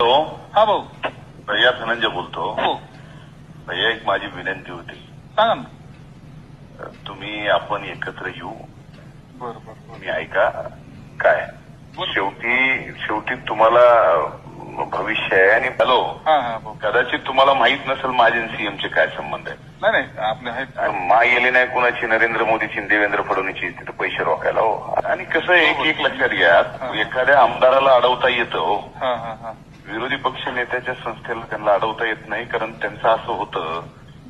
Hello. हा भाऊ. भैया धनंजय बोलतो. हो भैया एक माझी विनंती होती. सांगा ना. तुम्ही आपण एकत्र येऊ. बरं बरं. तुम्ही ऐका काय शेवटी तुम्हाला भविष्य आहे आणि हॅलो. हा हा भाऊ. कदाचित तुम्हाला माहित नसेल माझे सीएमचे काय संबंध आहे. नाही नाही आपले आहेत. मा गेली नाही कुणाची नरेंद्र मोदीची देवेंद्र फडणवीसची तिथे पैसे रोखायला हो. आणि कसं एक लक्षात घ्या एखाद्या आमदाराला अडवता येतं हो. हा हा हा. विरोधी पक्ष नेत्याच्या संस्थेला त्यांना अडवता येत नाही कारण त्यांचं असं होतं.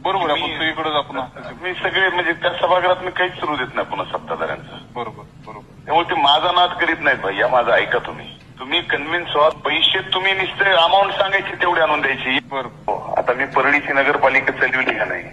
बरोबर आपण सगळीकडेच आपण मी सगळे म्हणजे त्या सभागृहात मी काहीच सुरू देत नाही पुन्हा सत्ताधाऱ्यांचं. बरोबर बरोबर. त्यामुळे ते माझा नाद करीत नाहीत भैया. माझं ऐका तुम्ही कन्व्हिन्स व्हा. पैसे तुम्ही नुसते अमाऊंट सांगायची तेवढी आणून द्यायची. बरोबर. आता मी परळीची नगरपालिका चालवली का नाही.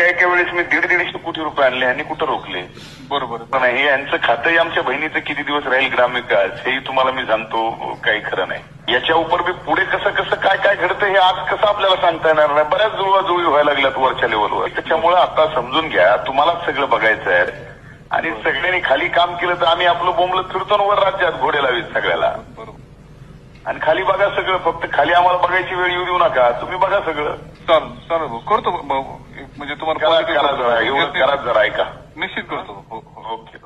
एका वेळेस मी 150 कोटी रुपये आणले आणि कुठं रोखले. बरोबर. नाही यांचं खातंही आमच्या बहिणीचं किती दिवस राहील ग्रामविकास हेही तुम्हाला मी सांगतो. काही खरं नाही. याच्या उपर मी पुढे कसं काय घडतं हे आज कसं आपल्याला सांगता येणार नाही. बऱ्याच जुळवाजुळवी व्हायला लागल्यात वरच्या लेवलवर. त्याच्यामुळे आता समजून घ्या तुम्हालाच सगळं बघायचं आहे आणि सगळ्यांनी खाली काम केलं तर आम्ही आपलं बोंबलं फिरतो वर राज्यात घोडे लावीत सगळ्याला. आणि खाली बघा सगळं. फक्त खाली आम्हाला बघायची वेळ येऊ देऊ नका. तुम्ही बघा सगळं. चालेल भाऊ. करतो भाऊ. म्हणजे तुम्हाला करा जरा ऐका. निश्चित करतो. हो. ओके.